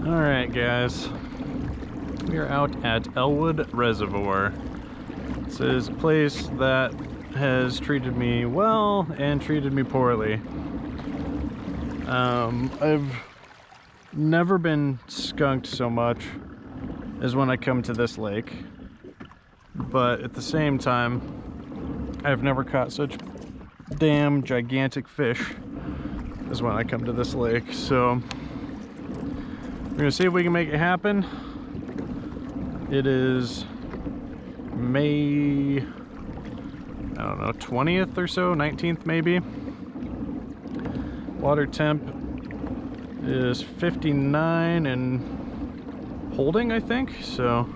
Alright guys, we are out at Elwood Reservoir. This is a place that has treated me well and treated me poorly. I've never been skunked so much as when I come to this lake, but at the same time I've never caught such damn gigantic fish as when I come to this lake. So we're gonna see if we can make it happen. It is May, I don't know, 20th or so, 19th maybe. Water temp is 59 and holding, I think. So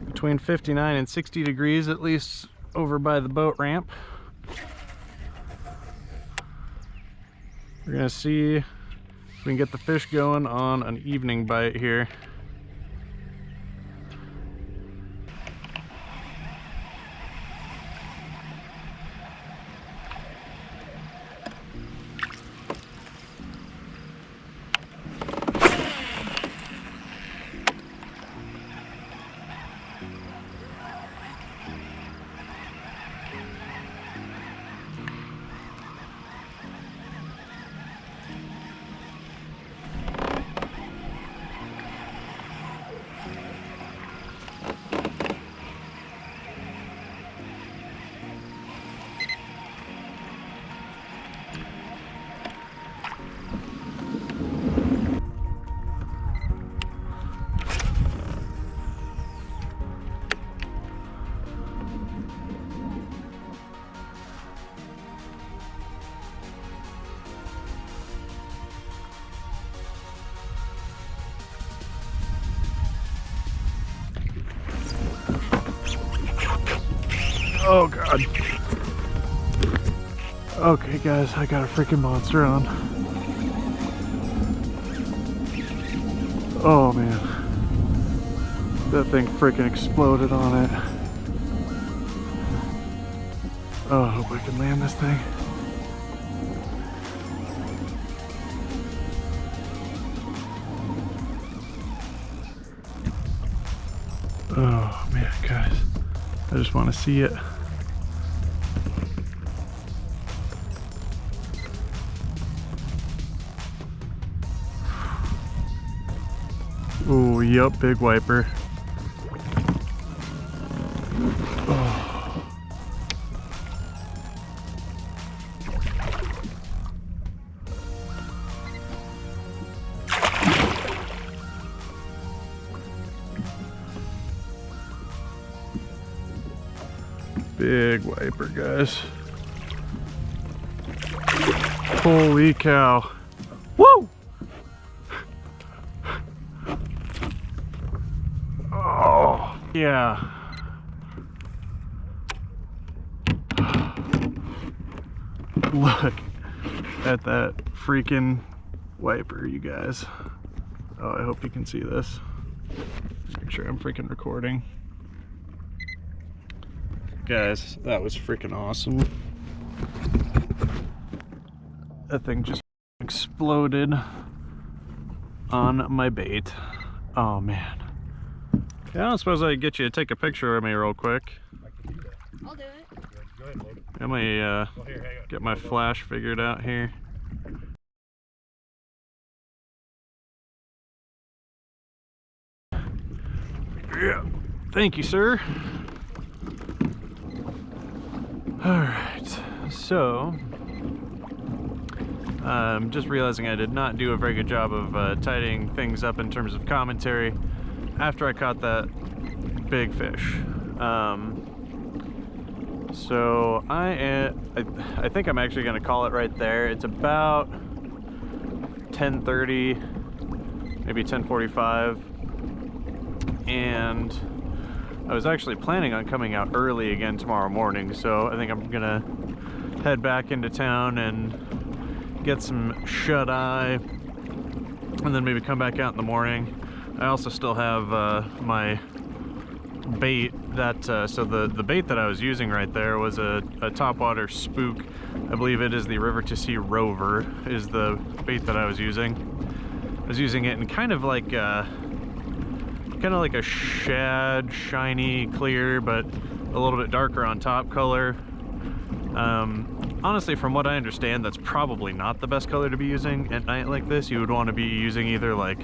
between 59 and 60 degrees at least over by the boat ramp. We're gonna see if we can get the fish going on an evening bite here. Oh god. Okay guys, I got a freaking monster on. Oh man. That thing freaking exploded on it. Oh, I hope I can land this thing. Oh man, guys. I just want to see it. Oh, yup, big wiper. Oh. Big wiper, guys. Holy cow. Woo! Oh, yeah. Look at that freaking wiper, you guys. Oh, I hope you can see this. Make sure I'm freaking recording. Guys, that was freaking awesome. That thing just exploded on my bait. Oh man. Yeah, I don't suppose I could get you to take a picture of me real quick. I can do that. I'll do it. Go ahead, Logan. Let me get my flash figured out here. Yeah. Thank you, sir. Alright, so just realizing I did not do a very good job of tidying things up in terms of commentary after I caught that big fish. So I think I'm actually going to call it right there. It's about 10:30, maybe 10:45, and I was actually planning on coming out early again tomorrow morning, so I think I'm gonna head back into town and get some shut-eye and then maybe come back out in the morning. I also still have my bait that so the bait that I was using right there was a topwater spook. I believe it is the River2Sea Rover is the bait that I was using. I was using it in kind of like a shad, shiny, clear, but a little bit darker on top color. Honestly, from what I understand, that's probably not the best color to be using at night like this. You would want to be using either like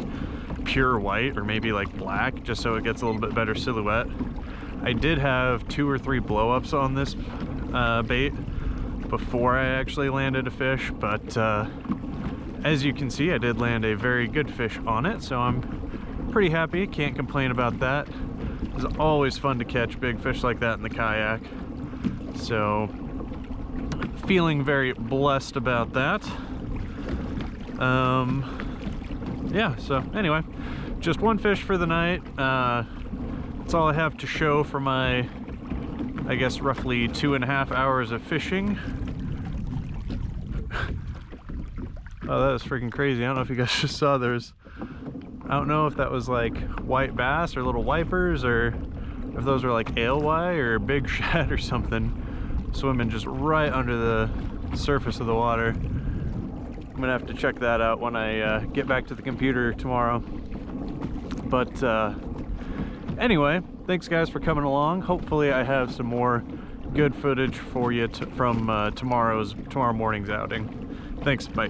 pure white or maybe like black, just so it gets a little bit better silhouette. I did have 2 or 3 blow-ups on this bait before I actually landed a fish, but as you can see, I did land a very good fish on it, so I'm pretty happy. Can't complain about that. It's always fun to catch big fish like that in the kayak, so feeling very blessed about that. Yeah, so anyway, just one fish for the night. That's all I have to show for my, I guess, roughly 2.5 hours of fishing. Oh, that was freaking crazy. I don't know if you guys just saw, I don't know if that was like white bass or little wipers, or if those were like alewi or big shad or something swimming just right under the surface of the water. I'm gonna have to check that out when I get back to the computer tomorrow. But anyway, thanks guys for coming along. Hopefully I have some more good footage for you from tomorrow morning's outing. Thanks, bye.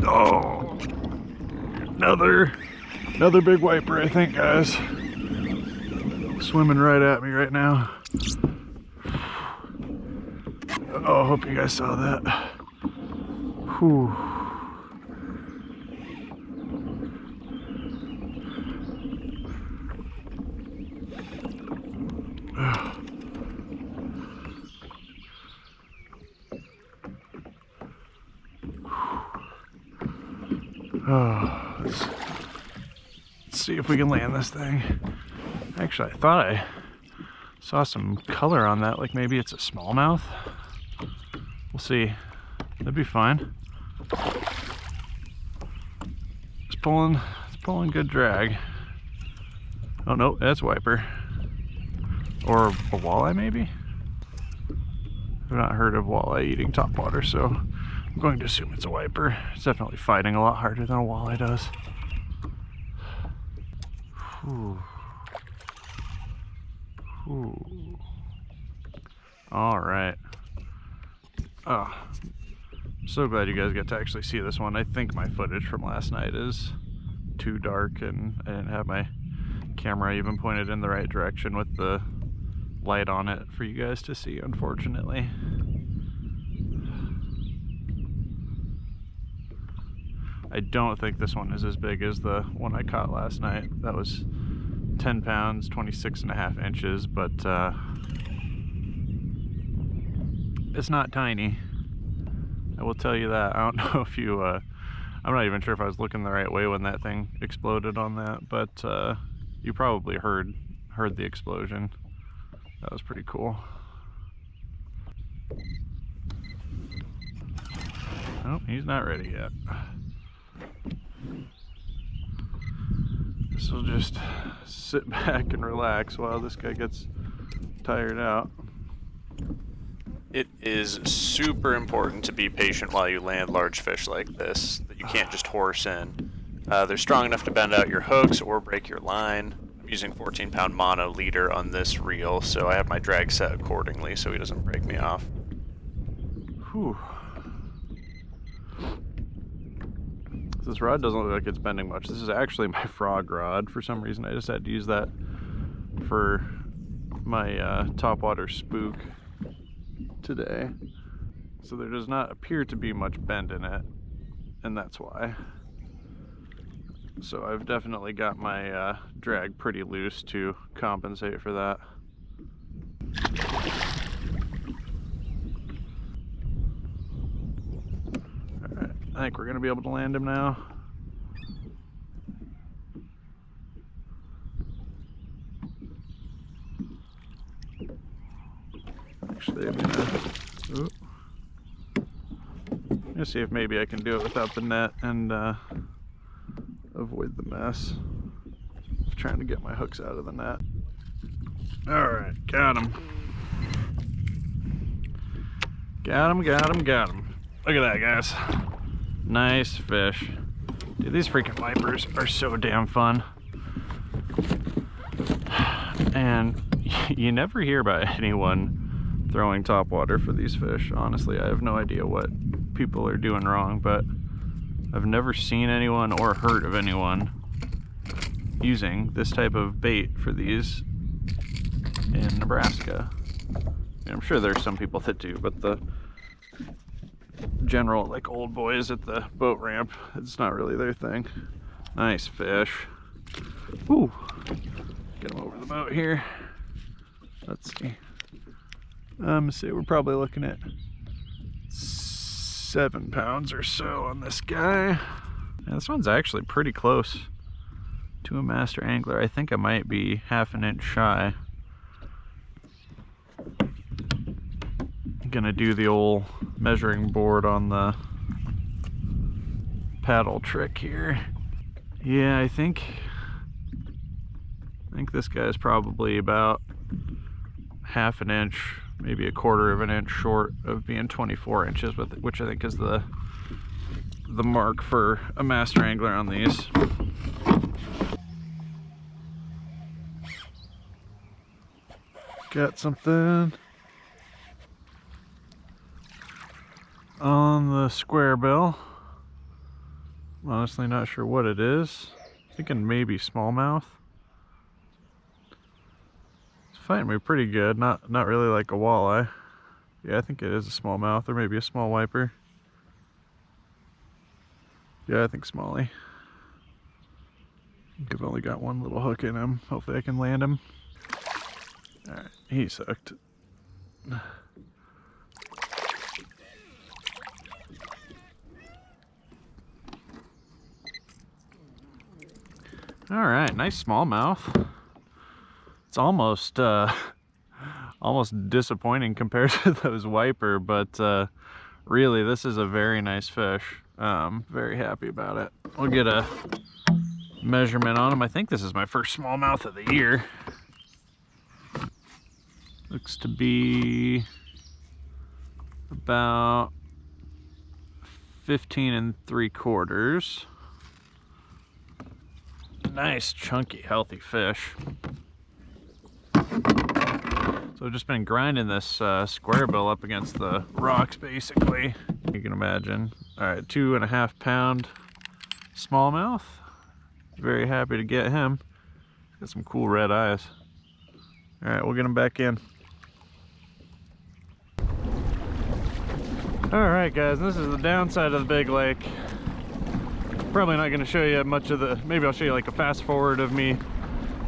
Oh, another big wiper, I think, guys. Swimming right at me right now. Oh, hope you guys saw that. Whew. Oh, let's see if we can land this thing. Actually, I thought I saw some color on that, like maybe it's a smallmouth. We'll see. That'd be fine. It's pulling good drag. Oh no, that's wiper. Or a walleye maybe? I've not heard of walleye eating topwater, so I'm going to assume it's a wiper. It's definitely fighting a lot harder than a walleye does. Whew. Whew. All right. Oh, I'm so glad you guys get to actually see this one. I think my footage from last night is too dark, and I didn't have my camera even pointed in the right direction with the light on it for you guys to see, unfortunately. I don't think this one is as big as the one I caught last night. That was 10 pounds, 26.5 inches, but it's not tiny. I will tell you that. I don't know if you, I'm not even sure if I was looking the right way when that thing exploded on that, but you probably heard the explosion. That was pretty cool. Oh, he's not ready yet. So just sit back and relax while this guy gets tired out. It is super important to be patient while you land large fish like this that you can't just horse in. They're strong enough to bend out your hooks or break your line. I'm using 14-pound mono leader on this reel, so I have my drag set accordingly so he doesn't break me off. Whew. This rod doesn't look like it's bending much. This is actually my frog rod. For some reason, I just had to use that for my topwater spook today. So there does not appear to be much bend in it, and that's why. So I've definitely got my drag pretty loose to compensate for that. Alright, I think we're gonna be able to land him now. Actually, I'm gonna see if maybe I can do it without the net and avoid the mess of trying to get my hooks out of the net. Alright, got him. Got him, got him, got him. Look at that, guys. Nice fish. Dude, these freaking wipers are so damn fun. And you never hear about anyone throwing topwater for these fish. Honestly, I have no idea what people are doing wrong, but I've never seen anyone or heard of anyone using this type of bait for these in Nebraska. I'm sure there's some people that do, but the general, like, old boys at the boat ramp, it's not really their thing. Nice fish. Ooh, get him over the boat here. Let's see. I'm gonna say we're probably looking at 7 pounds or so on this guy. And this one's actually pretty close to a master angler. I think I might be half an inch shy. I'm gonna do the old measuring board on the paddle trick here. Yeah, I think this guy's probably about half an inch, maybe a quarter of an inch short of being 24 inches, which I think is the mark for a master angler on these. Got something on the square bill. I'm honestly not sure what it is. Thinking maybe smallmouth. It's fighting me pretty good. Not really like a walleye. Yeah, I think it is a smallmouth or maybe a small wiper. Yeah, I think smallie. I think I've only got one little hook in him. Hopefully I can land him. Alright, he's hooked. Alright, nice smallmouth. It's almost disappointing compared to those wiper, but really this is a very nice fish. Very happy about it. We'll get a measurement on him. I think this is my first smallmouth of the year. Looks to be about 15 3/4. Nice, chunky, healthy fish. So I've just been grinding this square bill up against the rocks, basically. You can imagine. All right, 2.5 pound smallmouth. Very happy to get him. Got some cool red eyes. All right, we'll get him back in. All right, guys, this is the downside of the big lake. Probably not going to show you much of the, maybe I'll show you like a fast forward of me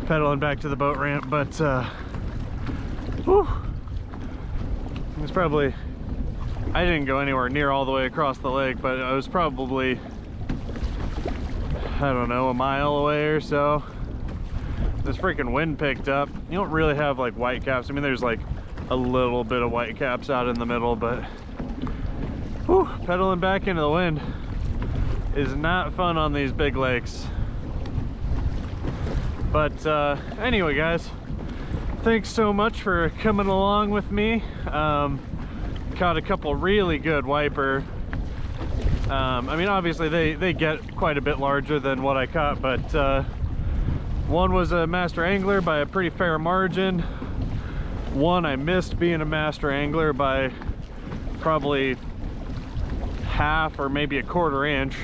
pedaling back to the boat ramp, but whew, it's probably, I didn't go anywhere near all the way across the lake, but I was probably, I don't know, a mile away or so. This freaking wind picked up. You don't really have like white caps. I mean, there's like a little bit of white caps out in the middle, but whew, pedaling back into the wind is not fun on these big lakes. But anyway, guys, thanks so much for coming along with me. Caught a couple really good wiper. I mean, obviously they get quite a bit larger than what I caught, but one was a master angler by a pretty fair margin. One I missed being a master angler by probably half or maybe a quarter inch.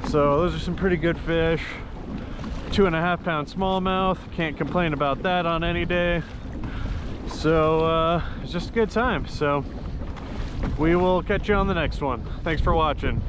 So those are some pretty good fish. 2.5 pound smallmouth, can't complain about that on any day. So it's just a good time. So we will catch you on the next one. Thanks for watching.